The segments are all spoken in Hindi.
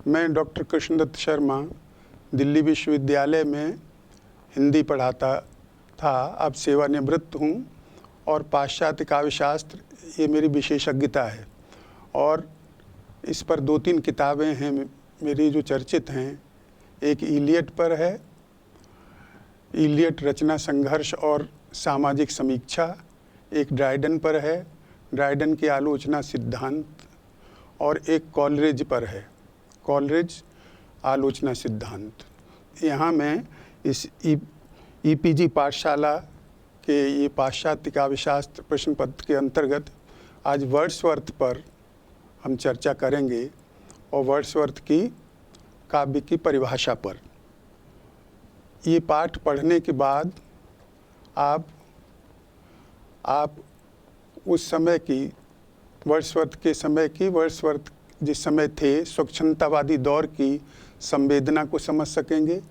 मैं डॉक्टर कृष्णदत्त शर्मा दिल्ली विश्वविद्यालय में हिंदी पढ़ाता था। अब सेवानिवृत्त हूँ और पाश्चात्य काव्यशास्त्र ये मेरी विशेषज्ञता है। और इस पर 2-3 किताबें हैं मेरी जो चर्चित हैं। एक इलियट पर है, इलियट रचना संघर्ष और सामाजिक समीक्षा। एक ड्राइडन पर है, ड्राइडन की आलोचना सिद्धांत। और एक कॉलरिज पर है, कॉलरिज आलोचना सिद्धांत। यहाँ मैं इस ईपीजी पाठशाला के ये पाश्चात्य काव्यशास्त्र प्रश्न पत्र के अंतर्गत आज वर्ड्सवर्थ पर हम चर्चा करेंगे और वर्ड्सवर्थ की काव्य की परिभाषा पर। ये पाठ पढ़ने के बाद आप उस समय की वर्ड्सवर्थ के समय की, वर्ड्सवर्थ जिस समय थे, स्वच्छंदतावादी दौर की संवेदना को समझ सकेंगे।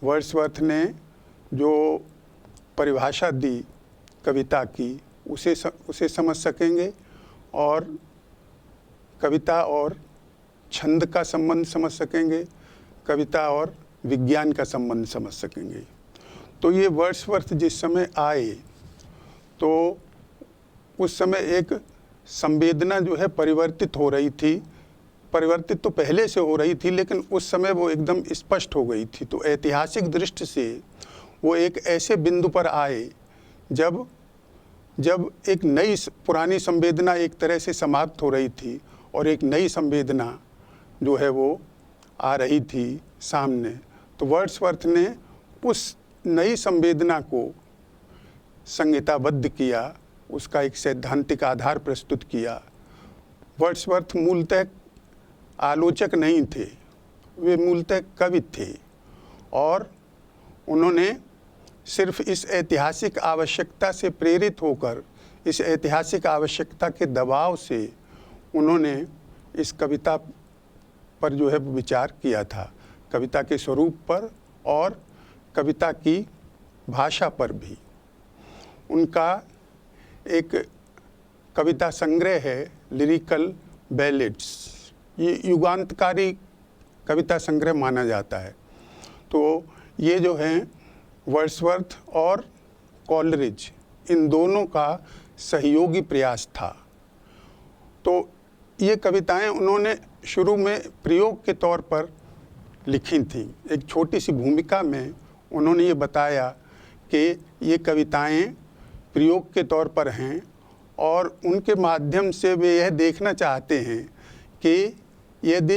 वर्ड्सवर्थ ने जो परिभाषा दी कविता की उसे समझ सकेंगे और कविता और छंद का संबंध समझ सकेंगे, कविता और विज्ञान का संबंध समझ सकेंगे। तो ये वर्ड्सवर्थ जिस समय आए तो उस समय एक संवेदना जो है परिवर्तित हो रही थी। परिवर्तित तो पहले से हो रही थी, लेकिन उस समय वो एकदम स्पष्ट हो गई थी। तो ऐतिहासिक दृष्टि से वो एक ऐसे बिंदु पर आए जब एक नई, पुरानी संवेदना एक तरह से समाप्त हो रही थी और एक नई संवेदना जो है वो आ रही थी सामने। तो वर्ड्सवर्थ ने उस नई संवेदना को संहिताबद्ध किया, उसका एक सैद्धांतिक आधार प्रस्तुत किया। वर्ड्सवर्थ मूलतः आलोचक नहीं थे, वे मूलतः कवि थे और उन्होंने सिर्फ इस ऐतिहासिक आवश्यकता से प्रेरित होकर, इस ऐतिहासिक आवश्यकता के दबाव से उन्होंने इस कविता पर जो है विचार किया था, कविता के स्वरूप पर और कविता की भाषा पर भी। उनका एक कविता संग्रह है लिरिकल बैलेड्स, ये युगांतकारी कविता संग्रह माना जाता है। तो ये जो हैं वर्ड्सवर्थ और कॉलरिज, इन दोनों का सहयोगी प्रयास था। तो ये कविताएं उन्होंने शुरू में प्रयोग के तौर पर लिखी थीं। एक छोटी सी भूमिका में उन्होंने ये बताया कि ये कविताएं प्रयोग के तौर पर हैं और उनके माध्यम से वे यह देखना चाहते हैं कि यदि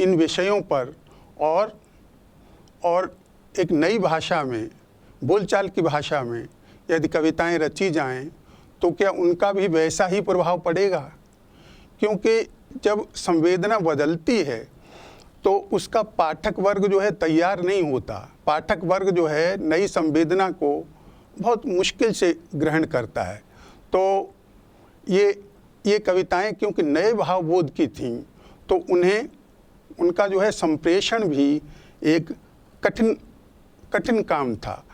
इन विषयों पर और एक नई भाषा में, बोलचाल की भाषा में यदि कविताएं रची जाएं तो क्या उनका भी वैसा ही प्रभाव पड़ेगा। क्योंकि जब संवेदना बदलती है तो उसका पाठक वर्ग जो है तैयार नहीं होता। पाठक वर्ग जो है नई संवेदना को बहुत मुश्किल से ग्रहण करता है। तो ये कविताएं क्योंकि नए भावबोध की थीं तो उनका जो है संप्रेषण भी एक कठिन काम था।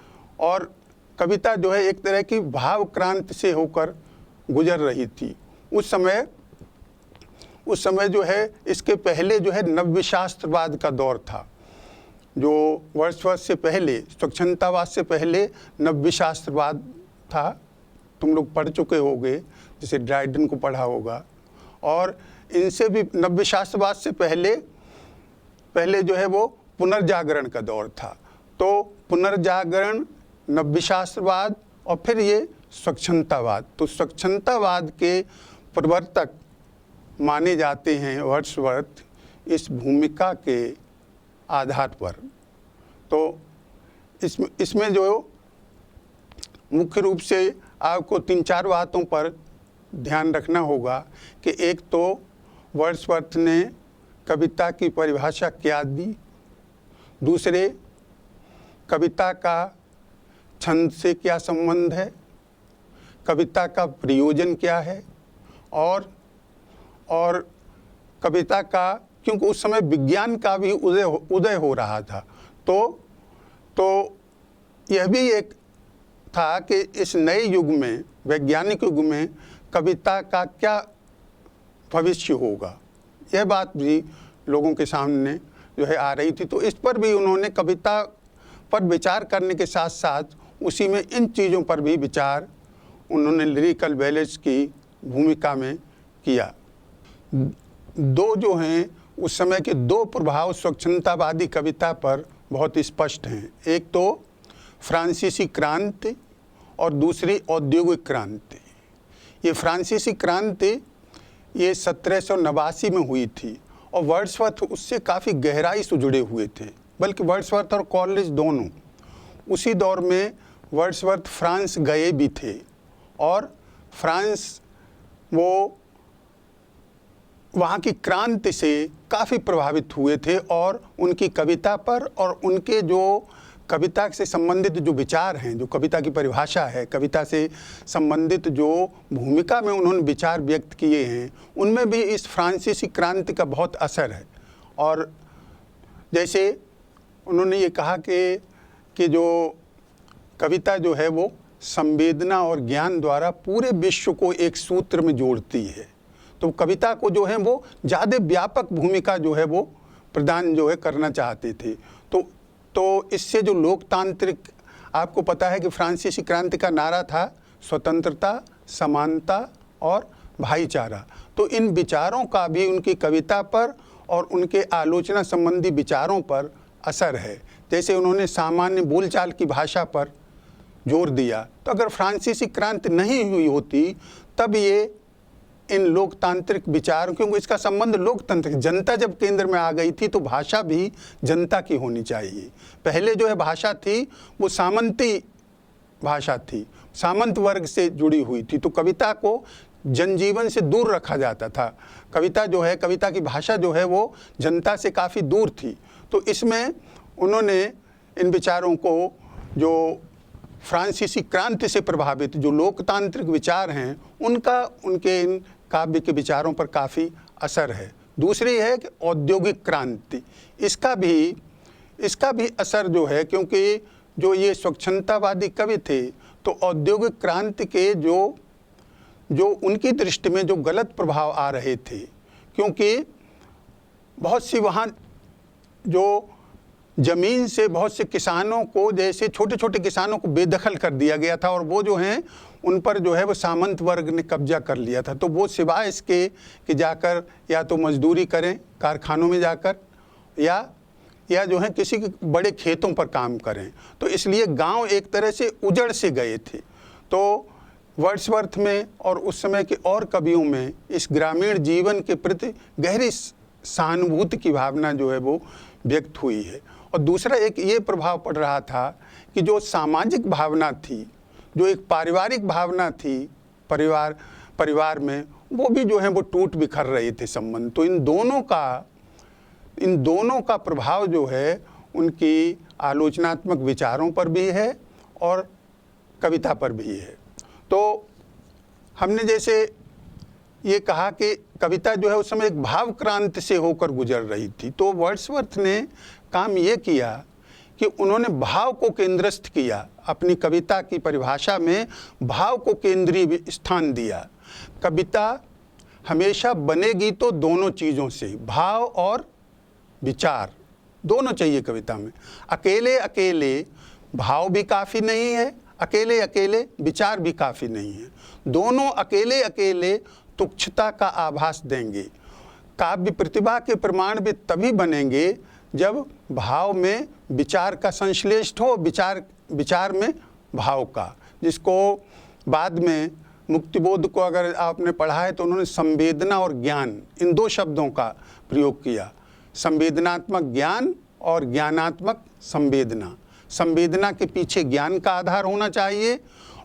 और कविता जो है एक तरह की भाव क्रांति से होकर गुजर रही थी। उस समय जो है, इसके पहले जो है नव्यशास्त्रवाद का दौर था, जो वर्ड्सवर्थ से पहले, स्वच्छंदतावाद से पहले नव्यशास्त्रवाद था। तुम लोग पढ़ चुके होगे, जैसे ड्राइडन को पढ़ा होगा। और इनसे भी नव्यशास्त्रवाद से पहले जो है वो पुनर्जागरण का दौर था। तो पुनर्जागरण, नव्यशास्त्रवाद और फिर ये स्वच्छंदतावाद। तो स्वच्छंदतावाद के प्रवर्तक माने जाते हैं वर्ड्सवर्थ इस भूमिका के आधार पर। तो इसमें जो मुख्य रूप से आपको 3-4 बातों पर ध्यान रखना होगा कि एक तो वर्ड्सवर्थ ने कविता की परिभाषा क्या दी, दूसरे कविता का छंद से क्या संबंध है, कविता का प्रयोजन क्या है, और कविता का, क्योंकि उस समय विज्ञान का भी उदय हो रहा था। तो यह भी एक था कि इस नए युग में, वैज्ञानिक युग में कविता का क्या भविष्य होगा। यह बात भी लोगों के सामने जो है आ रही थी। तो इस पर भी उन्होंने कविता पर विचार करने के साथ साथ उसी में इन चीज़ों पर भी विचार उन्होंने लिरिकल बैलेट्स की भूमिका में किया। दो जो हैं उस समय के दो प्रभाव स्वच्छंदतावादी कविता पर बहुत स्पष्ट हैं। एक तो फ्रांसीसी क्रांति और दूसरी औद्योगिक क्रांति। ये फ्रांसीसी क्रांति ये 1789 में हुई थी और वर्ड्सवर्थ उससे काफ़ी गहराई से जुड़े हुए थे, बल्कि वर्ड्सवर्थ और कॉलेरिज दोनों उसी दौर में वर्ड्सवर्थ फ्रांस गए भी थे और फ्रांस वो वहाँ की क्रांति से काफ़ी प्रभावित हुए थे और उनकी कविता पर और उनके जो कविता से संबंधित जो विचार हैं, जो कविता की परिभाषा है, कविता से संबंधित जो भूमिका में उन्होंने विचार व्यक्त किए हैं, उनमें भी इस फ्रांसीसी क्रांति का बहुत असर है। और जैसे उन्होंने ये कहा कि जो कविता जो है वो संवेदना और ज्ञान द्वारा पूरे विश्व को एक सूत्र में जोड़ती है। तो कविता को जो है वो ज़्यादा व्यापक भूमिका जो है वो प्रदान जो है करना चाहते थे। तो इससे जो लोकतांत्रिक, आपको पता है कि फ्रांसीसी क्रांति का नारा था स्वतंत्रता, समानता और भाईचारा। तो इन विचारों का भी उनकी कविता पर और उनके आलोचना संबंधी विचारों पर असर है। जैसे उन्होंने सामान्य बोलचाल की भाषा पर जोर दिया। तो अगर फ्रांसीसी क्रांति नहीं हुई होती तब ये इन लोकतांत्रिक विचारों, क्योंकि इसका संबंध लोकतंत्र, जनता जब केंद्र में आ गई थी तो भाषा भी जनता की होनी चाहिए। पहले जो है भाषा थी वो सामंती भाषा थी, सामंत वर्ग से जुड़ी हुई थी। तो कविता को जनजीवन से दूर रखा जाता था। कविता जो है, कविता की भाषा जो है वो जनता से काफ़ी दूर थी। तो इसमें उन्होंने इन विचारों को, जो फ्रांसीसी क्रांति से प्रभावित जो लोकतांत्रिक विचार हैं, उनका उनके इन काव्य के विचारों पर काफ़ी असर है। दूसरी है कि औद्योगिक क्रांति, इसका भी असर जो है, क्योंकि जो ये स्वच्छंदतावादी कवि थे तो औद्योगिक क्रांति के जो उनकी दृष्टि में जो गलत प्रभाव आ रहे थे, क्योंकि बहुत सी वहाँ जो ज़मीन से बहुत से किसानों को, जैसे छोटे छोटे किसानों को बेदखल कर दिया गया था और वो जो हैं उन पर जो है वो सामंत वर्ग ने कब्जा कर लिया था। तो वो सिवाय इसके कि जाकर या तो मजदूरी करें कारखानों में जाकर या जो है किसी के बड़े खेतों पर काम करें, तो इसलिए गांव एक तरह से उजड़ से गए थे। तो वर्ड्सवर्थ में और उस समय के और कवियों में इस ग्रामीण जीवन के प्रति गहरी सहानुभूति की भावना जो है वो व्यक्त हुई है। और दूसरा एक ये प्रभाव पड़ रहा था कि जो सामाजिक भावना थी, जो एक पारिवारिक भावना थी परिवार में, वो भी जो है वो टूट बिखर रहे थे संबंध। तो इन दोनों का प्रभाव जो है उनकी आलोचनात्मक विचारों पर भी है और कविता पर भी है। तो हमने जैसे ये कहा कि कविता जो है उस समय एक भाव क्रांति से होकर गुजर रही थी। तो वर्ड्सवर्थ ने काम ये किया कि उन्होंने भाव को केंद्रस्थ किया, अपनी कविता की परिभाषा में भाव को केंद्रीय स्थान दिया। कविता हमेशा बनेगी तो दोनों चीज़ों से, भाव और विचार दोनों चाहिए कविता में। अकेले अकेले भाव भी काफ़ी नहीं है, अकेले अकेले विचार भी काफ़ी नहीं है। दोनों अकेले अकेले तुच्छता का आभास देंगे। काव्य प्रतिभा के प्रमाण भी तभी बनेंगे जब भाव में विचार का संश्लेष हो, विचार में भाव का, जिसको बाद में मुक्तिबोध को अगर आपने पढ़ा है तो उन्होंने संवेदना और ज्ञान, इन दो शब्दों का प्रयोग किया। संवेदनात्मक ज्ञान और ज्ञानात्मक संवेदना। संवेदना के पीछे ज्ञान का आधार होना चाहिए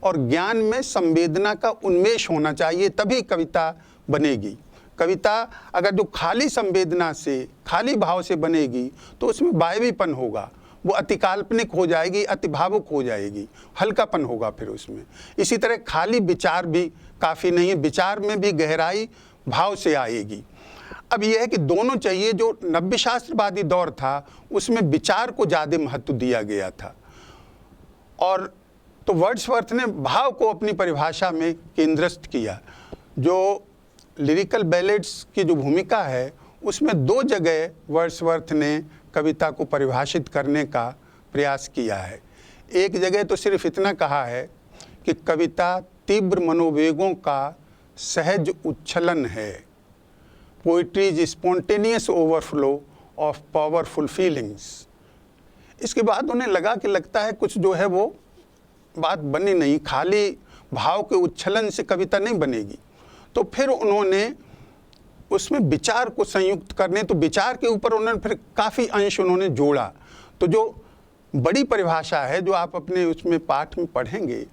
और ज्ञान में संवेदना का उन्मेष होना चाहिए, तभी कविता बनेगी। कविता अगर जो खाली संवेदना से, खाली भाव से बनेगी तो उसमें वायवीपन होगा, वो अति काल्पनिक हो जाएगी, अति भावुक हो जाएगी, हल्कापन होगा फिर उसमें। इसी तरह खाली विचार भी काफ़ी नहीं है, विचार में भी गहराई भाव से आएगी। अब यह है कि दोनों चाहिए। जो नव्य शास्त्रवादी दौर था उसमें विचार को ज़्यादा महत्व दिया गया था, और तो वर्ड्सवर्थ ने भाव को अपनी परिभाषा में केंद्रस्थ किया। जो लिरिकल बैलेट्स की जो भूमिका है उसमें 2 जगह वर्ड्सवर्थ ने कविता को परिभाषित करने का प्रयास किया है। एक जगह तो सिर्फ इतना कहा है कि कविता तीव्र मनोवेगों का सहज उच्छलन है। Poetry is spontaneous overflow of powerful feelings. इसके बाद उन्हें लगता है कुछ जो है वो बात बनी नहीं, खाली भाव के उच्छलन से कविता नहीं बनेगी। तो फिर उन्होंने उसमें विचार को संयुक्त करने, तो विचार के ऊपर उन्होंने फिर काफ़ी अंश उन्होंने जोड़ा। तो जो बड़ी परिभाषा है जो आप अपने उसमें पाठ में पढ़ेंगे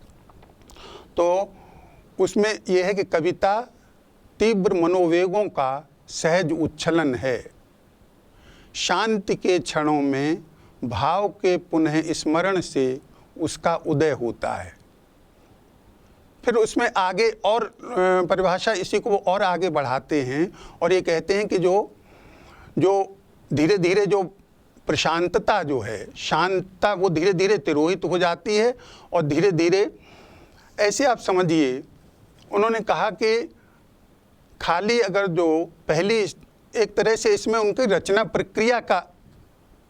तो उसमें यह है कि कविता तीव्र मनोवेगों का सहज उच्छलन है। शांति के क्षणों में भाव के पुनः स्मरण से उसका उदय होता है। फिर उसमें आगे और परिभाषा इसी को वो और आगे बढ़ाते हैं और ये कहते हैं कि जो धीरे धीरे जो प्रशांतता जो है, शांतता, वो धीरे धीरे तिरोहित हो जाती है और धीरे धीरे ऐसे आप समझिए, उन्होंने कहा कि खाली अगर जो पहली एक तरह से इसमें उनकी रचना प्रक्रिया का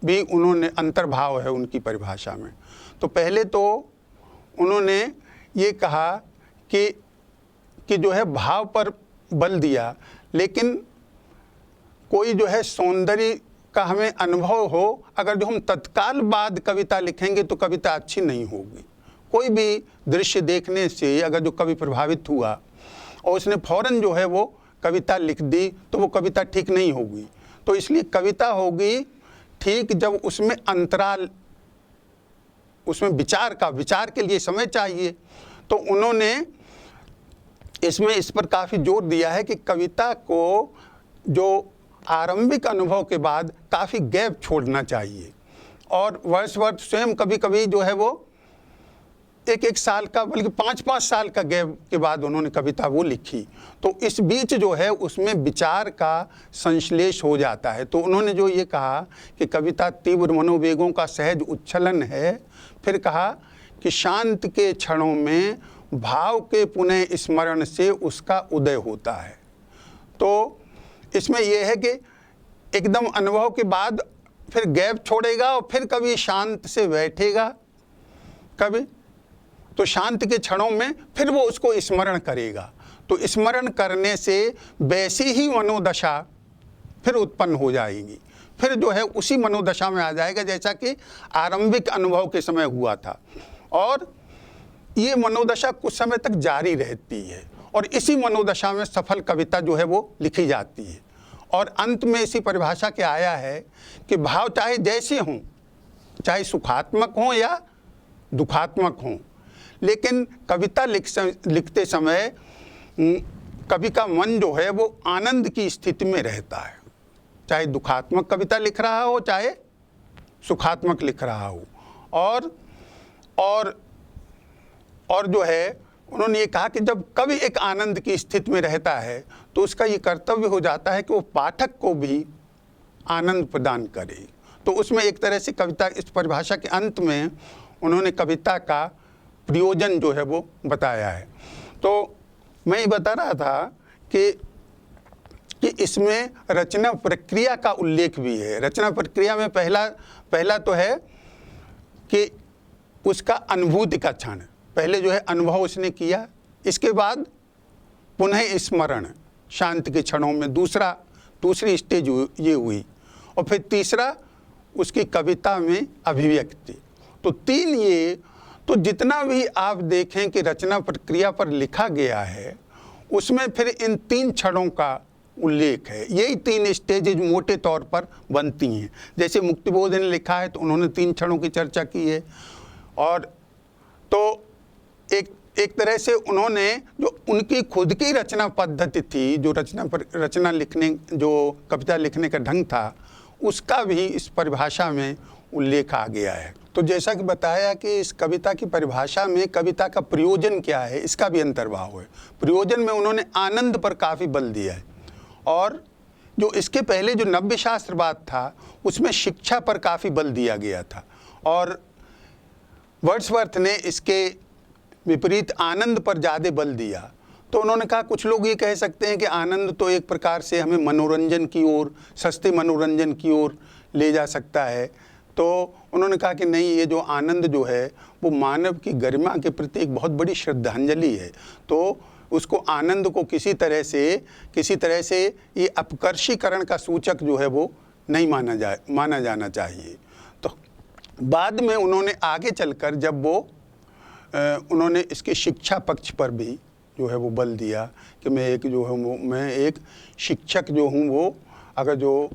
भी उन्होंने अंतर्भाव है उनकी परिभाषा में। तो पहले तो उन्होंने ये कहा कि जो है भाव पर बल दिया, लेकिन कोई जो है सौंदर्य का हमें अनुभव हो, अगर जो हम तत्काल बाद कविता लिखेंगे तो कविता अच्छी नहीं होगी। कोई भी दृश्य देखने से अगर जो कवि प्रभावित हुआ और उसने फौरन जो है वो कविता लिख दी तो वो कविता ठीक नहीं होगी। तो इसलिए कविता होगी ठीक जब उसमें अंतराल, उसमें विचार के लिए समय चाहिए। तो उन्होंने इसमें इस पर काफ़ी जोर दिया है कि कविता को जो आरंभिक अनुभव के बाद काफ़ी गैप छोड़ना चाहिए। और वर्ड्सवर्थ स्वयं कभी कभी जो है वो एक साल का, बल्कि 5-5 साल का गैप के बाद उन्होंने कविता वो लिखी। तो इस बीच जो है उसमें विचार का संश्लेष हो जाता है। तो उन्होंने जो ये कहा कि कविता तीव्र मनोवेगों का सहज उच्छलन है, फिर कहा कि शांत के क्षणों में भाव के पुनः स्मरण से उसका उदय होता है। तो इसमें यह है कि एकदम अनुभव के बाद फिर गैप छोड़ेगा और फिर कभी शांत से बैठेगा, कभी तो शांत के क्षणों में फिर वो उसको स्मरण करेगा। तो स्मरण करने से वैसी ही मनोदशा फिर उत्पन्न हो जाएगी, फिर जो है उसी मनोदशा में आ जाएगा जैसा कि आरंभिक अनुभव के समय हुआ था। और ये मनोदशा कुछ समय तक जारी रहती है और इसी मनोदशा में सफल कविता जो है वो लिखी जाती है। और अंत में इसी परिभाषा के आया है कि भाव चाहे जैसे हों, चाहे सुखात्मक हों या दुखात्मक हों, लेकिन कविता लिखते समय कवि का मन जो है वो आनंद की स्थिति में रहता है, चाहे दुखात्मक कविता लिख रहा हो चाहे सुखात्मक लिख रहा हो। और जो है उन्होंने ये कहा कि जब कवि एक आनंद की स्थिति में रहता है तो उसका ये कर्तव्य हो जाता है कि वो पाठक को भी आनंद प्रदान करे। तो उसमें एक तरह से कविता, इस परिभाषा के अंत में उन्होंने कविता का प्रयोजन जो है वो बताया है। तो मैं ये बता रहा था कि इसमें रचना प्रक्रिया का उल्लेख भी है। रचना प्रक्रिया में पहला तो है कि उसका अनुभूति का क्षण, पहले जो है अनुभव उसने किया, इसके बाद पुनः स्मरण शांति के क्षणों में दूसरी स्टेज ये हुई, और फिर तीसरा उसकी कविता में अभिव्यक्ति। तो 3 ये, तो जितना भी आप देखें कि रचना प्रक्रिया पर लिखा गया है उसमें फिर इन 3 क्षणों का उल्लेख है। यही 3 स्टेजेज मोटे तौर पर बनती हैं। जैसे मुक्तिबोध ने लिखा है तो उन्होंने 3 क्षणों की चर्चा की है। और तो एक तरह से उन्होंने जो उनकी खुद की रचना पद्धति थी, जो रचना लिखने, जो कविता लिखने का ढंग था, उसका भी इस परिभाषा में उल्लेख आ गया है। तो जैसा कि बताया कि इस कविता की परिभाषा में कविता का प्रयोजन क्या है, इसका भी अंतर्भाव है। प्रयोजन में उन्होंने आनंद पर काफ़ी बल दिया है, और जो इसके पहले जो नव्य शास्त्रवाद था उसमें शिक्षा पर काफ़ी बल दिया गया था, और वर्ड्सवर्थ ने इसके विपरीत आनंद पर ज़्यादा बल दिया। तो उन्होंने कहा कुछ लोग ये कह सकते हैं कि आनंद तो एक प्रकार से हमें मनोरंजन की ओर, सस्ते मनोरंजन की ओर ले जा सकता है। तो उन्होंने कहा कि नहीं, ये जो आनंद जो है वो मानव की गरिमा के प्रति एक बहुत बड़ी श्रद्धांजलि है। तो उसको आनंद को किसी तरह से ये अपकर्षीकरण का सूचक जो है वो नहीं माना जाना चाहिए। तो बाद में उन्होंने आगे चलकर जब वो उन्होंने इसके शिक्षा पक्ष पर भी जो है वो बल दिया कि मैं एक शिक्षक जो हूँ, वो अगर जो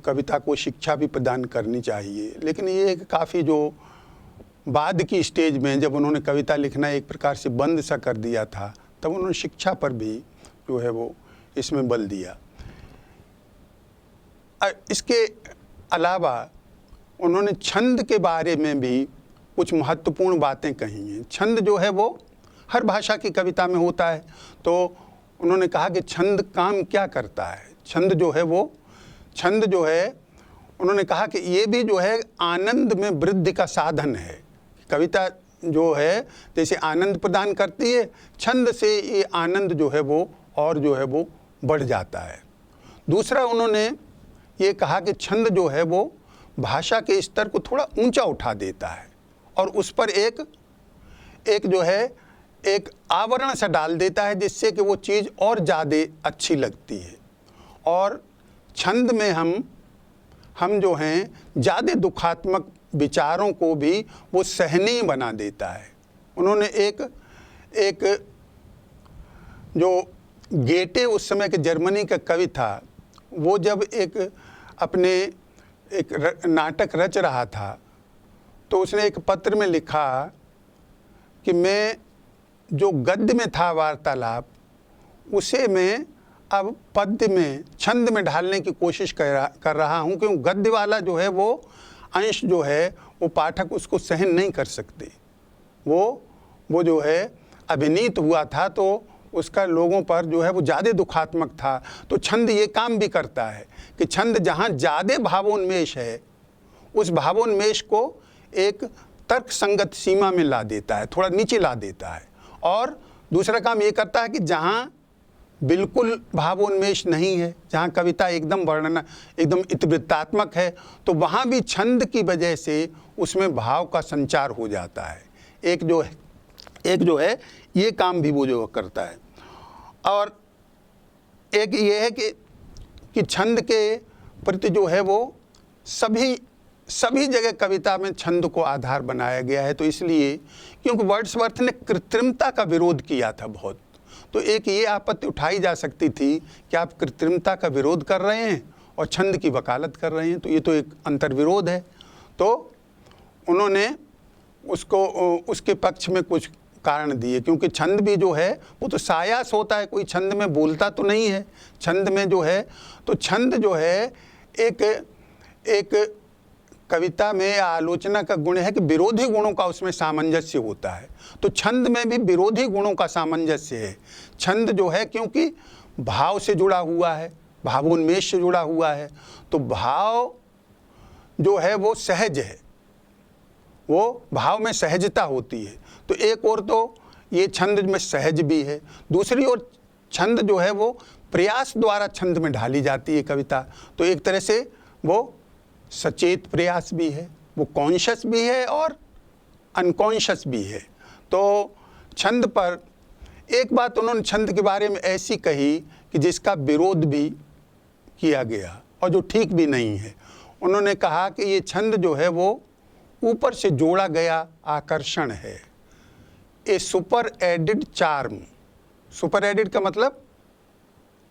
कविता को शिक्षा भी प्रदान करनी चाहिए। लेकिन ये एक काफ़ी जो बाद की स्टेज में जब उन्होंने कविता लिखना एक प्रकार से बंद सा कर दिया था, तब उन्होंने शिक्षा पर भी जो है वो इसमें बल दिया। इसके अलावा उन्होंने छंद के बारे में भी कुछ महत्वपूर्ण बातें कही हैं। छंद जो है वो हर भाषा की कविता में होता है। तो उन्होंने कहा कि छंद काम क्या करता है। छंद जो है उन्होंने कहा कि ये भी जो है आनंद में वृद्धि का साधन है। कविता जो है जैसे आनंद प्रदान करती है, छंद से ये आनंद जो है वो और जो है वो बढ़ जाता है। दूसरा उन्होंने ये कहा कि छंद जो है वो भाषा के स्तर को थोड़ा ऊंचा उठा देता है और उस पर एक जो है एक आवरण सा डाल देता है, जिससे कि वो चीज़ और ज़्यादा अच्छी लगती है। और छंद में हम जो हैं ज़्यादा दुखात्मक विचारों को भी वो सहनीय बना देता है। उन्होंने एक जो गेटे उस समय के जर्मनी का कवि था, वो जब अपने नाटक रच रहा था, तो उसने एक पत्र में लिखा कि मैं जो गद्य में था वार्तालाप, उसे मैं अब पद्य में, छंद में ढालने की कोशिश कर रहा हूँ, क्योंकि गद्य वाला जो है वो अंश जो है वो पाठक उसको सहन नहीं कर सकते। वो जो है अभिनीत हुआ था, तो उसका लोगों पर जो है वो ज़्यादा दुखात्मक था। तो छंद ये काम भी करता है कि छंद जहाँ ज़्यादा भावोन्मेष है, उस भावोन्मेष को एक तर्क संगत सीमा में ला देता है, थोड़ा नीचे ला देता है। और दूसरा काम ये करता है कि जहाँ बिल्कुल भावोन्मेष नहीं है, जहाँ कविता एकदम वर्णना एकदम इतिवृत्तात्मक है, तो वहाँ भी छंद की वजह से उसमें भाव का संचार हो जाता है। एक जो है ये काम भी वो जो करता है। और एक ये है कि छंद के प्रति जो है वो सभी जगह कविता में छंद को आधार बनाया गया है। तो इसलिए क्योंकि वर्ड्सवर्थ ने कृत्रिमता का विरोध किया था बहुत, तो एक ये आपत्ति उठाई जा सकती थी कि आप कृत्रिमता का विरोध कर रहे हैं और छंद की वकालत कर रहे हैं, तो ये तो एक अंतर्विरोध है। तो उन्होंने उसके पक्ष में कुछ कारण दिए, क्योंकि छंद भी जो है वो तो सायास होता है, कोई छंद में बोलता तो नहीं है। छंद में जो है, तो छंद जो है एक कविता में आलोचना का गुण है कि विरोधी गुणों का उसमें सामंजस्य होता है। तो छंद में भी विरोधी गुणों का सामंजस्य है। छंद जो है क्योंकि भाव से जुड़ा हुआ है, भावोन्मेष से जुड़ा हुआ है, तो भाव जो है वो सहज है, वो भाव में सहजता होती है। तो एक ओर तो ये छंद में सहज भी है, दूसरी ओर छंद जो है वो प्रयास द्वारा छंद में ढाली जाती है कविता। तो एक तरह से वो सचेत प्रयास भी है, वो कॉन्शियस भी है और अनकॉन्शियस भी है। तो छंद पर एक बात उन्होंने छंद के बारे में ऐसी कही कि जिसका विरोध भी किया गया और जो ठीक भी नहीं है। उन्होंने कहा कि ये छंद जो है वो ऊपर से जोड़ा गया आकर्षण है, a super added charm. Super added का मतलब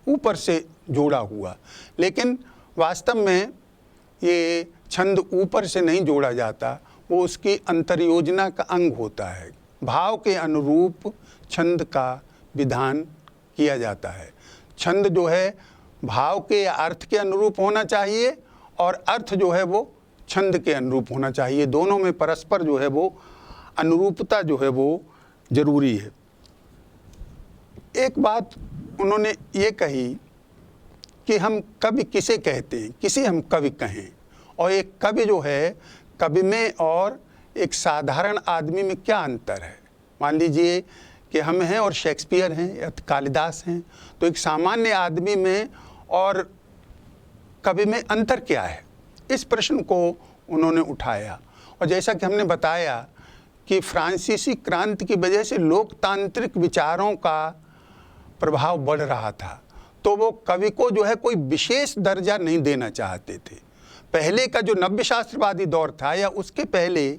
ऊपर से जोड़ा हुआ, लेकिन वास्तव में ये छंद ऊपर से नहीं जोड़ा जाता, वो उसकी अंतर्योजना का अंग होता है। भाव के अनुरूप छंद का विधान किया जाता है। छंद जो है भाव के या अर्थ के अनुरूप होना चाहिए और अर्थ जो है वो छंद के अनुरूप होना चाहिए। दोनों में परस्पर जो है वो अनुरूपता जो है वो जरूरी है। एक बात उन्होंने ये कही कि हम कवि किसे कहते हैं, किसे हम कवि कहें, और एक कवि जो है, कवि में और एक साधारण आदमी में क्या अंतर है। मान लीजिए कि हम हैं और शेक्सपियर हैं या कालिदास हैं, तो एक सामान्य आदमी में और कवि में अंतर क्या है, इस प्रश्न को उन्होंने उठाया। और जैसा कि हमने बताया कि फ्रांसीसी क्रांति की वजह से लोकतांत्रिक विचारों का प्रभाव बढ़ रहा था, तो वो कवि को जो है कोई विशेष दर्जा नहीं देना चाहते थे। पहले का जो नव्य शास्त्रवादी दौर था या उसके पहले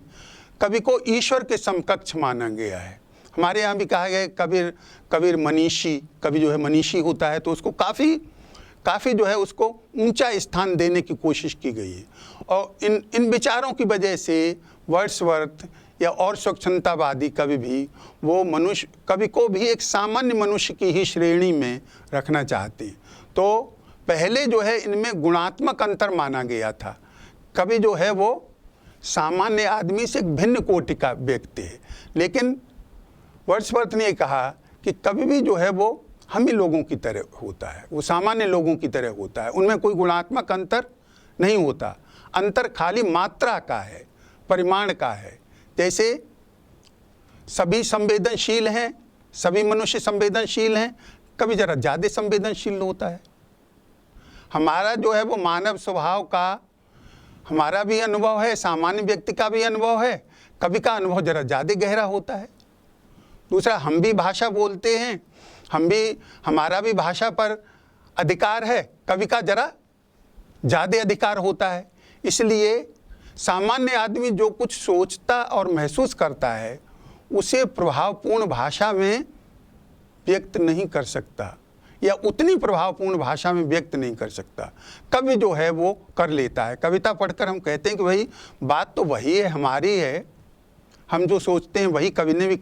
कवि को ईश्वर के समकक्ष माना गया है। हमारे यहाँ भी कहा गया कबीर मनीषी, कवि जो है मनीषी होता है, तो उसको काफ़ी जो है उसको ऊंचा स्थान देने की कोशिश की गई है। और इन विचारों की वजह से वर्ड्सवर्थ या और स्वच्छंदतावादी कवि भी वो कवि को भी एक सामान्य मनुष्य की ही श्रेणी में रखना चाहते हैं। तो पहले जो है इनमें गुणात्मक अंतर माना गया था। कवि जो है वो सामान्य आदमी से एक भिन्न कोटि का व्यक्ति है, लेकिन वर्ड्सवर्थ ने कहा कि कवि भी जो है वो हम ही लोगों की तरह होता है, वो सामान्य लोगों की तरह होता है, उनमें कोई गुणात्मक अंतर नहीं होता। अंतर खाली मात्रा का है, परिमाण का है। जैसे सभी संवेदनशील हैं, सभी मनुष्य संवेदनशील हैं, कभी ज़रा ज़्यादा संवेदनशील होता है। हमारा जो है वो मानव स्वभाव का हमारा भी अनुभव है, सामान्य व्यक्ति का भी अनुभव है, कवि का अनुभव ज़रा ज़्यादा गहरा होता है। दूसरा, हम भी भाषा बोलते हैं, हमारा भी भाषा पर अधिकार है, कवि का ज़रा ज़्यादा अधिकार होता है। इसलिए सामान्य आदमी जो कुछ सोचता और महसूस करता है उसे प्रभावपूर्ण भाषा में व्यक्त नहीं कर सकता, या उतनी प्रभावपूर्ण भाषा में व्यक्त नहीं कर सकता। कवि जो है वो कर लेता है। कविता पढ़कर हम कहते हैं कि भाई बात तो वही है, हमारी है, हम जो सोचते हैं वही कवि ने भी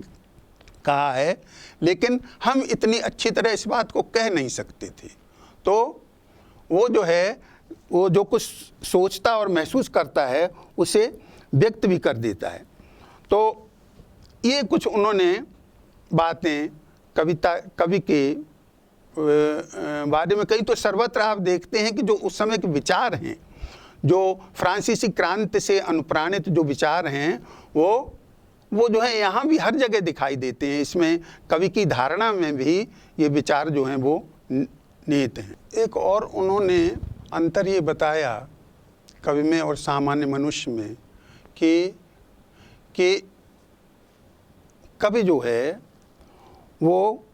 कहा है, लेकिन हम इतनी अच्छी तरह इस बात को कह नहीं सकते थे। तो वो जो है वो जो कुछ सोचता और महसूस करता है उसे व्यक्त भी कर देता है। तो ये कुछ उन्होंने बातें कवि के बारे में कही। तो सर्वत्र आप देखते हैं कि जो उस समय के विचार हैं, जो फ्रांसीसी क्रांति से अनुप्राणित जो विचार हैं, वो जो है यहाँ भी हर जगह दिखाई देते हैं। इसमें कवि की धारणा में भी ये विचार जो हैं वो निहित हैं। एक और उन्होंने अंतर ये बताया कवि में और सामान्य मनुष्य में कि कवि जो है वो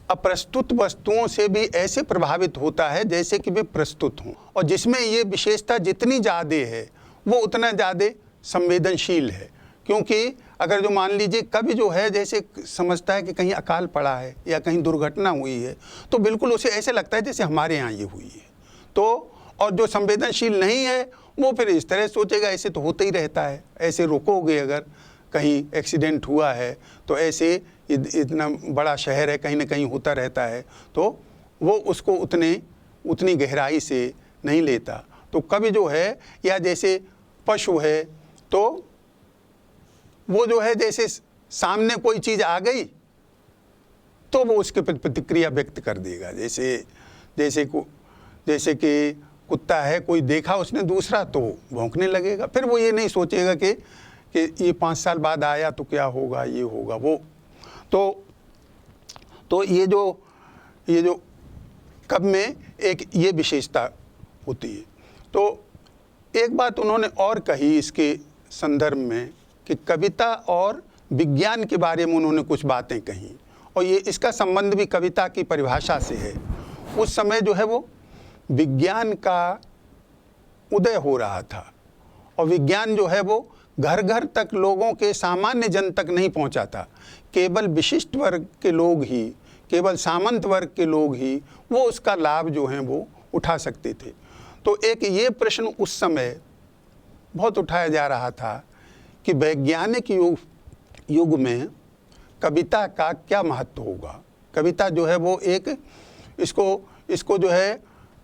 अप्रस्तुत वस्तुओं से भी ऐसे प्रभावित होता है जैसे कि वे प्रस्तुत हों, और जिसमें ये विशेषता जितनी ज़्यादा है वो उतना ज़्यादा संवेदनशील है। क्योंकि अगर जो मान लीजिए कवि जो है जैसे समझता है कि कहीं अकाल पड़ा है या कहीं दुर्घटना हुई है, तो बिल्कुल उसे ऐसे लगता है जैसे हमारे यहाँ ये हुई है। तो और जो संवेदनशील नहीं है वो फिर इस तरह सोचेगा ऐसे तो होता ही रहता है, ऐसे रोकोगे, अगर कहीं एक्सीडेंट हुआ है तो ऐसे इतना बड़ा शहर है, कहीं ना कहीं होता रहता है, तो वो उसको उतनी गहराई से नहीं लेता। तो कवि जो है, या जैसे पशु है, तो वो जो है जैसे सामने कोई चीज़ आ गई तो वो उसके प्रति प्रतिक्रिया व्यक्त कर देगा। जैसे कि कुत्ता है, कोई देखा उसने दूसरा तो भौंकने लगेगा, फिर वो ये नहीं सोचेगा कि ये 5 साल बाद आया तो क्या होगा, ये होगा वो। तो ये जो कवि में एक ये विशेषता होती है। तो एक बात उन्होंने और कही इसके संदर्भ में कि कविता और विज्ञान के बारे में उन्होंने कुछ बातें कही, और ये इसका संबंध भी कविता की परिभाषा से है। उस समय जो है वो विज्ञान का उदय हो रहा था, और विज्ञान जो है वो घर घर तक लोगों के सामान्य जन तक नहीं पहुंचा था। केवल विशिष्ट वर्ग के लोग ही, केवल सामंत वर्ग के लोग ही वो उसका लाभ जो है वो उठा सकते थे। तो एक ये प्रश्न उस समय बहुत उठाया जा रहा था कि वैज्ञानिक युग में कविता का क्या महत्व होगा। कविता जो है वो एक इसको जो है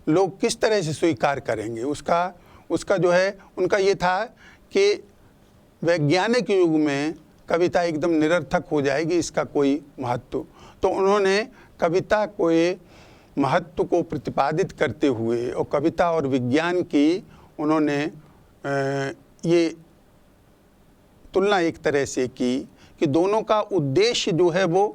लोग किस तरह से स्वीकार करेंगे, उसका जो है उनका ये था कि वैज्ञानिक युग में कविता एकदम निरर्थक हो जाएगी, इसका कोई महत्व। तो उन्होंने कविता को महत्व को प्रतिपादित करते हुए और कविता और विज्ञान की उन्होंने ये तुलना एक तरह से की कि दोनों का उद्देश्य जो है वो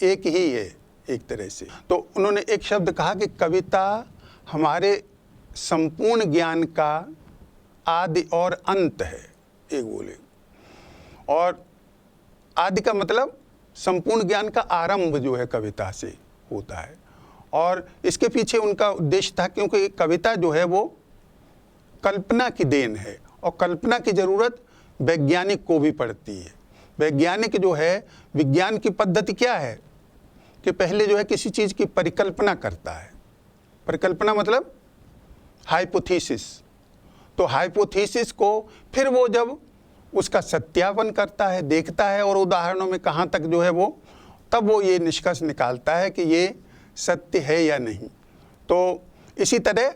एक ही है एक तरह से। तो उन्होंने एक शब्द कहा कि कविता हमारे संपूर्ण ज्ञान का आदि और अंत है, एक बोले। और आदि का मतलब संपूर्ण ज्ञान का आरंभ जो है कविता से होता है। और इसके पीछे उनका उद्देश्य था, क्योंकि कविता जो है वो कल्पना की देन है, और कल्पना की ज़रूरत वैज्ञानिक को भी पड़ती है। वैज्ञानिक जो है, विज्ञान की पद्धति क्या है कि पहले जो है किसी चीज़ की परिकल्पना करता है। परिकल्पना मतलब हाइपोथेसिस। तो हाइपोथेसिस को फिर वो जब उसका सत्यापन करता है, देखता है, और उदाहरणों में कहाँ तक जो है वो, तब वो ये निष्कर्ष निकालता है कि ये सत्य है या नहीं। तो इसी तरह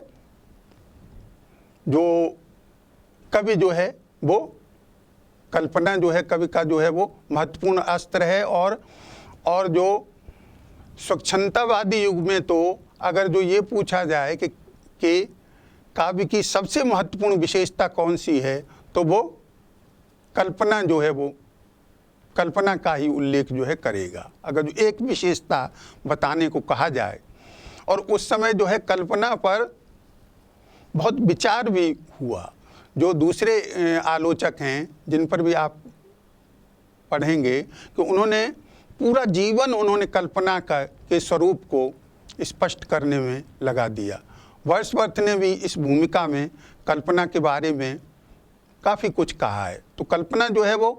जो कवि जो है वो कल्पना जो है कवि का जो है वो महत्वपूर्ण अस्त्र है। और जो स्वच्छंदवादी युग में तो अगर जो ये पूछा जाए कि काव्य की सबसे महत्वपूर्ण विशेषता कौन सी है, तो वो कल्पना जो है वो कल्पना का ही उल्लेख जो है करेगा, अगर जो एक विशेषता बताने को कहा जाए। और उस समय जो है कल्पना पर बहुत विचार भी हुआ। जो दूसरे आलोचक हैं जिन पर भी आप पढ़ेंगे कि उन्होंने पूरा जीवन उन्होंने कल्पना के स्वरूप को स्पष्ट करने में लगा दिया। वर्ड्सवर्थ ने भी इस भूमिका में कल्पना के बारे में काफ़ी कुछ कहा है। तो कल्पना जो है वो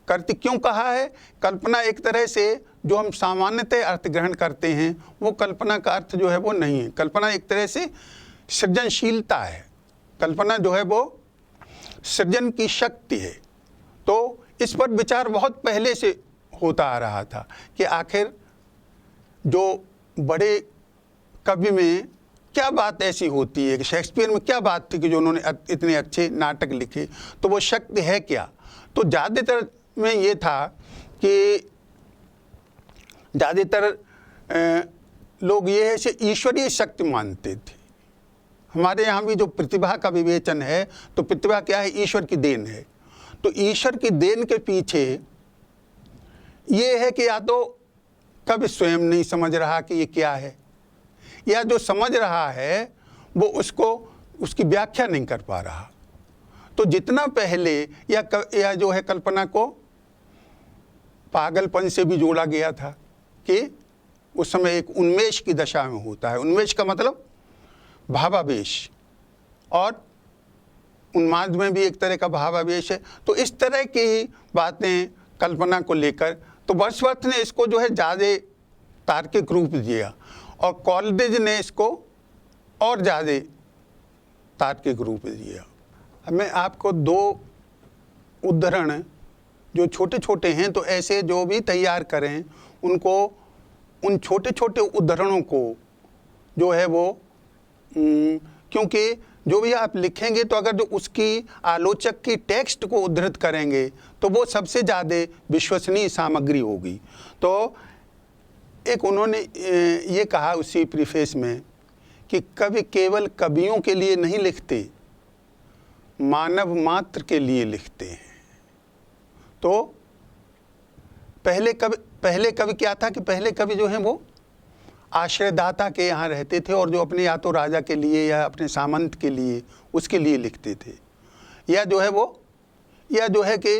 करती क्यों कहा है? कल्पना एक तरह से जो हम सामान्यतः अर्थ ग्रहण करते हैं वो कल्पना का अर्थ जो है वो नहीं है। कल्पना एक तरह से सृजनशीलता है। कल्पना जो है वो सृजन की शक्ति है। तो इस पर विचार बहुत पहले से होता आ रहा था कि आखिर जो बड़े कवि में क्या बात ऐसी होती है, कि शेक्सपियर में क्या बात थी कि जो उन्होंने इतने अच्छे नाटक लिखे, तो वो शक्ति है क्या? तो ज़्यादातर में ये था कि ज़्यादातर लोग ये है से ईश्वरीय शक्ति मानते थे। हमारे यहाँ भी जो प्रतिभा का विवेचन है, तो प्रतिभा क्या है? ईश्वर की देन है। तो ईश्वर की देन के पीछे ये है कि या तो कभी स्वयं नहीं समझ रहा कि ये क्या है, या जो समझ रहा है वो उसकी व्याख्या नहीं कर पा रहा। तो जितना पहले या जो है कल्पना को पागलपन से भी जोड़ा गया था कि उस समय एक उन्मेष की दशा में होता है। उन्मेष का मतलब भावावेश, और उन्माद में भी एक तरह का भावावेश है। तो इस तरह की बातें कल्पना को लेकर तो वर्ड्सवर्थ ने इसको जो है ज़्यादा तार्किक रूप दिया, और कॉलरिज ने इसको और ज़्यादा तार्किक रूप दिया। मैं आपको दो उद्धरण जो छोटे छोटे हैं, तो ऐसे जो भी तैयार करें उनको उन छोटे छोटे उद्धरणों को जो है वो क्योंकि जो भी आप लिखेंगे तो अगर जो उसकी आलोचक की टेक्स्ट को उद्धृत करेंगे तो वो सबसे ज़्यादा विश्वसनीय सामग्री होगी। तो एक उन्होंने ये कहा उसी प्रीफेस में कि कवि केवल कवियों के लिए नहीं लिखते, मानव मात्र के लिए लिखते हैं। तो पहले कवि क्या था कि पहले कवि जो हैं वो आश्रयदाता के यहाँ रहते थे, और जो अपने या तो राजा के लिए या अपने सामंत के लिए उसके लिए लिखते थे, या जो है कि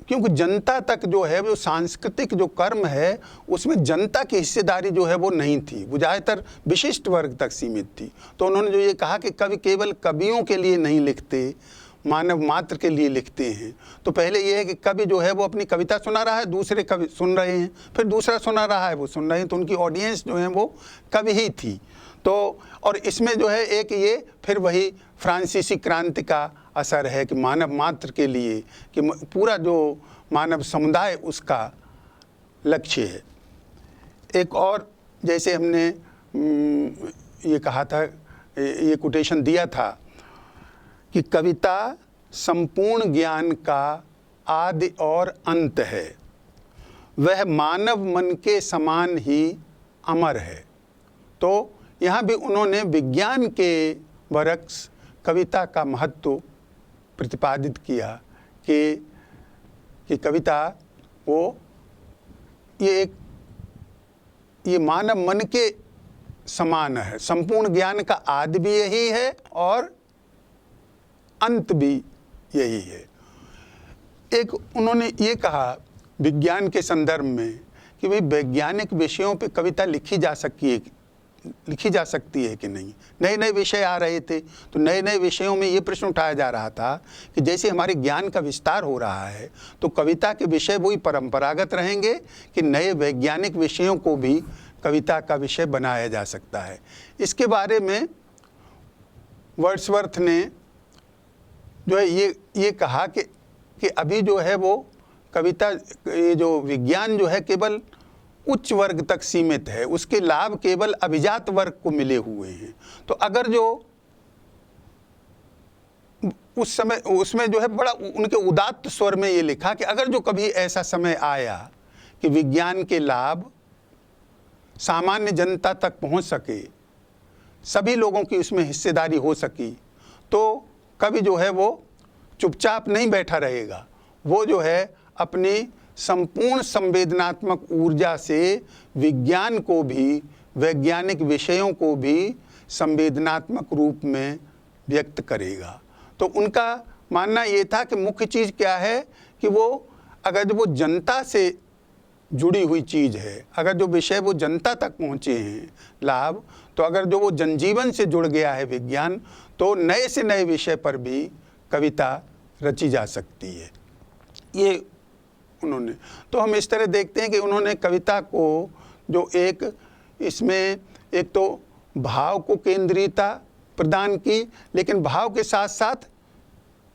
क्योंकि जनता तक जो है वो सांस्कृतिक जो कर्म है उसमें जनता की हिस्सेदारी जो है वो नहीं थी, वो ज़्यादातर विशिष्ट वर्ग तक सीमित थी। तो उन्होंने जो ये कहा कि कवि केवल कवियों के लिए नहीं लिखते, मानव मात्र के लिए लिखते हैं। तो पहले ये है कि कवि जो है वो अपनी कविता सुना रहा है, दूसरे कवि सुन रहे हैं, फिर दूसरा सुना रहा है वो सुन रहे हैं, तो उनकी ऑडियंस जो है वो कवि ही थी। तो और इसमें जो है एक ये फिर वही फ्रांसीसी क्रांति का असर है कि मानव मात्र के लिए, कि पूरा जो मानव समुदाय उसका लक्ष्य है। एक और जैसे हमने ये कहा था, ये कोटेशन दिया था कि कविता संपूर्ण ज्ञान का आदि और अंत है, वह मानव मन के समान ही अमर है। तो यहाँ भी उन्होंने विज्ञान के बरक्स कविता का महत्व प्रतिपादित किया कि कविता वो ये एक ये मानव मन के समान है। संपूर्ण ज्ञान का आदि भी यही है और अंत भी यही है। एक उन्होंने ये कहा विज्ञान के संदर्भ में कि भाई वैज्ञानिक विषयों पे कविता लिखी जा सकती है कि नहीं। नए नए विषय आ रहे थे, तो नए नए विषयों में ये प्रश्न उठाया जा रहा था कि जैसे हमारे ज्ञान का विस्तार हो रहा है तो कविता के विषय वही परंपरागत रहेंगे कि नए वैज्ञानिक विषयों को भी कविता का विषय बनाया जा सकता है। इसके बारे में वर्ड्सवर्थ ने जो है ये कहा कि अभी जो है वो कविता, ये जो विज्ञान जो है केवल उच्च वर्ग तक सीमित है, उसके लाभ केवल अभिजात वर्ग को मिले हुए हैं। तो अगर जो उस समय उसमें जो है बड़ा उनके उदात्त स्वर में ये लिखा कि अगर जो कभी ऐसा समय आया कि विज्ञान के लाभ सामान्य जनता तक पहुंच सके, सभी लोगों की उसमें हिस्सेदारी हो सकी, तो कवि जो है वो चुपचाप नहीं बैठा रहेगा। वो जो है अपनी संपूर्ण संवेदनात्मक ऊर्जा से विज्ञान को भी, वैज्ञानिक विषयों को भी संवेदनात्मक रूप में व्यक्त करेगा। तो उनका मानना ये था कि मुख्य चीज़ क्या है कि वो अगर वो जनता से जुड़ी हुई चीज़ है, अगर जो विषय वो जनता तक पहुँचे हैं लाभ, तो अगर जो वो जनजीवन से जुड़ गया है विज्ञान, तो नए से नए विषय पर भी कविता रची जा सकती है। ये उन्होंने, तो हम इस तरह देखते हैं कि उन्होंने कविता को जो एक इसमें एक तो भाव को केंद्रीयता प्रदान की, लेकिन भाव के साथ साथ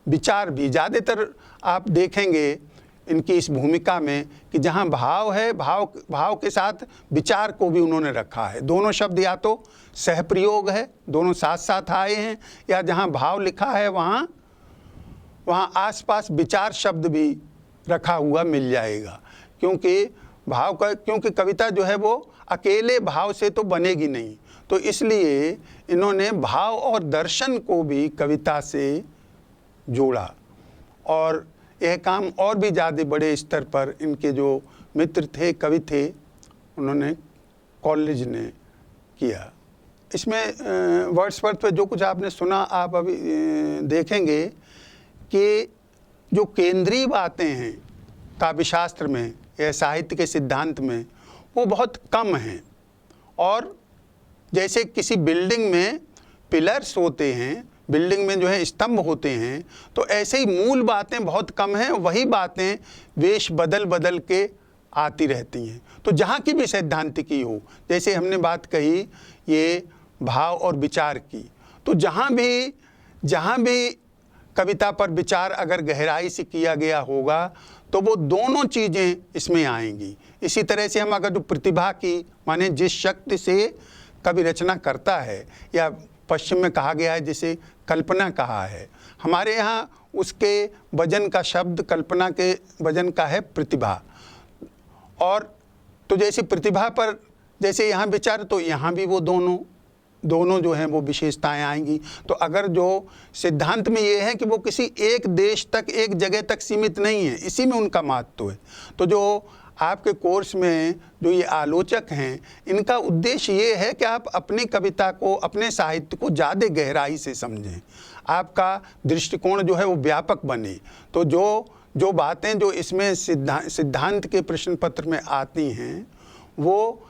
विचार भी। ज़्यादातर आप देखेंगे इनकी इस भूमिका में कि जहाँ भाव है, भाव के साथ विचार को भी उन्होंने रखा है। दोनों शब्द या तो सहप्रयोग है, दोनों साथ साथ आए हैं, या जहाँ भाव लिखा है वहाँ आसपास विचार शब्द भी रखा हुआ मिल जाएगा। क्योंकि कविता जो है वो अकेले भाव से तो बनेगी नहीं, तो इसलिए इन्होंने भाव और दर्शन को भी कविता से जोड़ा। और यह काम और भी ज़्यादा बड़े स्तर पर इनके जो मित्र थे, कवि थे, उन्होंने कॉलेज ने किया। इसमें वर्ड्सवर्थ पे जो कुछ आपने सुना, आप अभी देखेंगे कि जो केंद्रीय बातें हैं काव्यशास्त्र में या साहित्य के सिद्धांत में, वो बहुत कम हैं। और जैसे किसी बिल्डिंग में पिलर्स होते हैं, बिल्डिंग में जो है स्तंभ होते हैं, तो ऐसे ही मूल बातें बहुत कम हैं, वही बातें वेश बदल बदल के आती रहती हैं। तो जहाँ की भी सैद्धांतिकी हो, जैसे हमने बात कही ये भाव और विचार की, तो जहाँ भी कविता पर विचार अगर गहराई से किया गया होगा तो वो दोनों चीज़ें इसमें आएंगी। इसी तरह से हम अगर जो प्रतिभा की, माने जिस शक्ति से कवि रचना करता है, या पश्चिम में कहा गया है जिसे कल्पना कहा है, हमारे यहाँ उसके वजन का शब्द कल्पना के वजन का है प्रतिभा। और तो जैसे प्रतिभा पर जैसे यहाँ विचार, तो यहाँ भी वो दोनों जो हैं वो विशेषताएं आएंगी। तो अगर जो सिद्धांत में ये है कि वो किसी एक देश तक, एक जगह तक सीमित नहीं है, इसी में उनका महत्व है। तो जो आपके कोर्स में जो ये आलोचक हैं, इनका उद्देश्य ये है कि आप अपनी कविता को, अपने साहित्य को ज़्यादा गहराई से समझें, आपका दृष्टिकोण जो है वो व्यापक बने। तो जो बातें जो इसमें सिद्धांत के प्रश्न पत्र में आती हैं, वो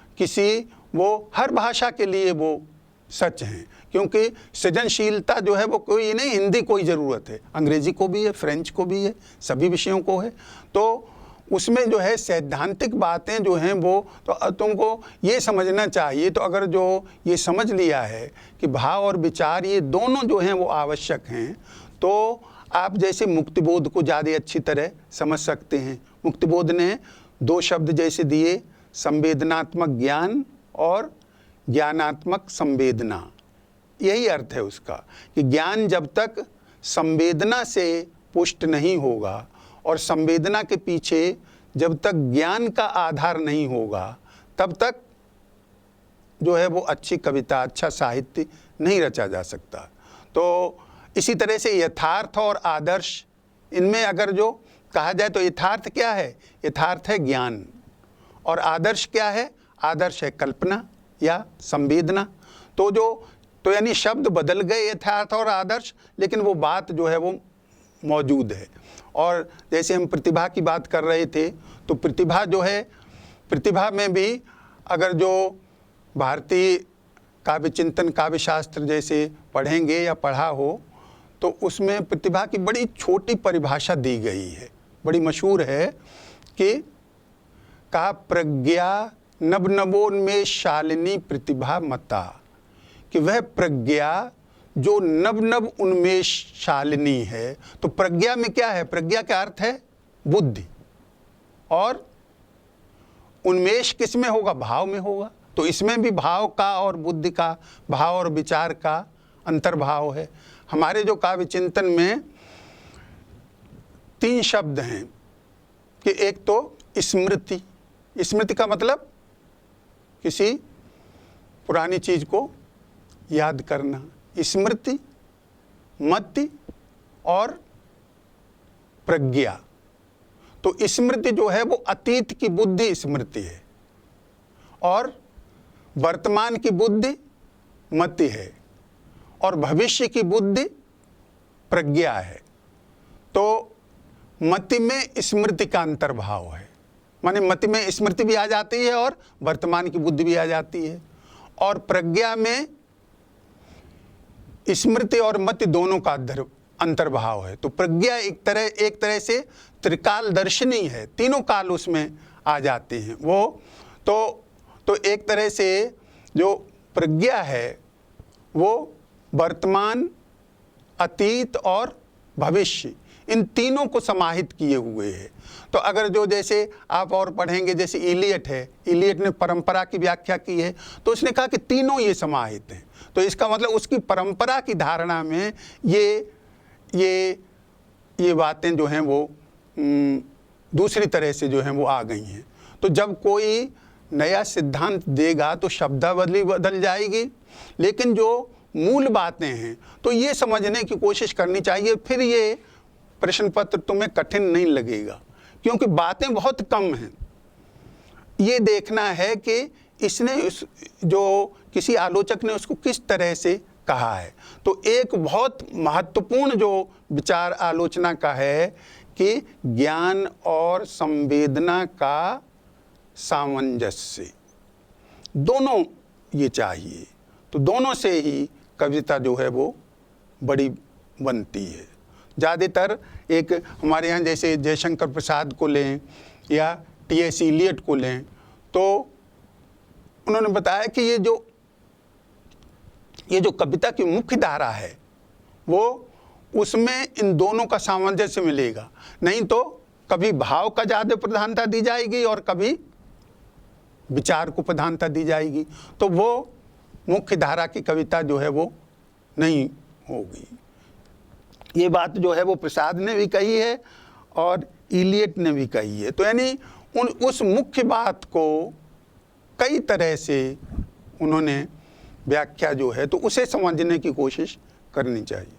हर भाषा के लिए वो सच हैं। क्योंकि सृजनशीलता जो है वो कोई नहीं, हिंदी को ही ज़रूरत है, अंग्रेज़ी को भी है, फ्रेंच को भी है, सभी विषयों को है। तो उसमें जो है सैद्धांतिक बातें जो हैं वो, तो तुमको ये समझना चाहिए। तो अगर जो ये समझ लिया है कि भाव और विचार ये दोनों जो हैं वो आवश्यक हैं, तो आप जैसे मुक्तिबोध को ज़्यादा अच्छी तरह समझ सकते हैं। मुक्तिबोध ने 2 शब्द जैसे दिए, संवेदनात्मक ज्ञान और ज्ञानात्मक संवेदना। यही अर्थ है उसका कि ज्ञान जब तक संवेदना से पुष्ट नहीं होगा और संवेदना के पीछे जब तक ज्ञान का आधार नहीं होगा, तब तक जो है वो अच्छी कविता, अच्छा साहित्य नहीं रचा जा सकता। तो इसी तरह से यथार्थ और आदर्श, इनमें अगर जो कहा जाए तो यथार्थ क्या है? यथार्थ है ज्ञान, और आदर्श क्या है? आदर्श है कल्पना या संवेदना। तो यानी शब्द बदल गए यथार्थ और आदर्श, लेकिन वो बात जो है वो मौजूद है। और जैसे हम प्रतिभा की बात कर रहे थे, तो प्रतिभा जो है, प्रतिभा में भी अगर जो भारतीय काव्य चिंतन काव्य शास्त्र जैसे पढ़ेंगे या पढ़ा हो, तो उसमें प्रतिभा की बड़ी छोटी परिभाषा दी गई है, बड़ी मशहूर है कि कहा प्रज्ञा नव नवोन्मेष शालिनी प्रतिभा मता, कि वह प्रज्ञा जो नव नव उन्मेष शालिनी है। तो प्रज्ञा में क्या है? प्रज्ञा का अर्थ है बुद्धि, और उन्मेष किस में होगा? भाव में होगा। तो इसमें भी भाव का और बुद्धि का, भाव और विचार का अंतर्भाव है। हमारे जो काव्य चिंतन में 3 शब्द हैं कि एक तो स्मृति, स्मृति का मतलब किसी पुरानी चीज को याद करना, स्मृति, मति और प्रज्ञा। तो स्मृति जो है वो अतीत की बुद्धि स्मृति है, और वर्तमान की बुद्धि मति है, और भविष्य की बुद्धि प्रज्ञा है। तो मति में स्मृति का अंतर्भाव है, माने मति में स्मृति भी आ जाती है और वर्तमान की बुद्धि भी आ जाती है। और प्रज्ञा में स्मृति और मति दोनों का अंतर्भाव है। तो प्रज्ञा एक तरह से त्रिकाल दर्शनी है, तीनों काल उसमें आ जाते हैं। वो तो एक तरह से जो प्रज्ञा है वो वर्तमान, अतीत और भविष्य, इन तीनों को समाहित किए हुए है। तो अगर जो जैसे आप और पढ़ेंगे, जैसे इलियट है, इलियट ने परंपरा की व्याख्या की है, तो उसने कहा कि तीनों ये समाहित हैं। तो इसका मतलब उसकी परंपरा की धारणा में ये बातें जो हैं वो दूसरी तरह से जो हैं वो आ गई हैं। तो जब कोई नया सिद्धांत देगा तो शब्दावली बदल जाएगी, लेकिन जो मूल बातें हैं तो ये समझने की कोशिश करनी चाहिए। फिर ये प्रश्न पत्र तुम्हें कठिन नहीं लगेगा, क्योंकि बातें बहुत कम हैं। ये देखना है कि इसने जो किसी आलोचक ने उसको किस तरह से कहा है। तो एक बहुत महत्वपूर्ण जो विचार आलोचना का है कि ज्ञान और संवेदना का सामंजस्य, दोनों ये चाहिए। तो दोनों से ही कविता जो है वो बड़ी बनती है। ज़्यादातर एक हमारे यहाँ जैसे जयशंकर प्रसाद को लें या टी.एस. इलियट को लें, तो उन्होंने बताया कि ये जो कविता की मुख्य धारा है वो उसमें इन दोनों का सामंजस्य मिलेगा। नहीं तो कभी भाव का ज़्यादा प्रधानता दी जाएगी और कभी विचार को प्रधानता दी जाएगी, तो वो मुख्य धारा की कविता जो है वो नहीं होगी। ये बात जो है वो प्रसाद ने भी कही है और इलियट ने भी कही है। तो यानी उस मुख्य बात को कई तरह से उन्होंने व्याख्या जो है तो उसे समझने की कोशिश करनी चाहिए।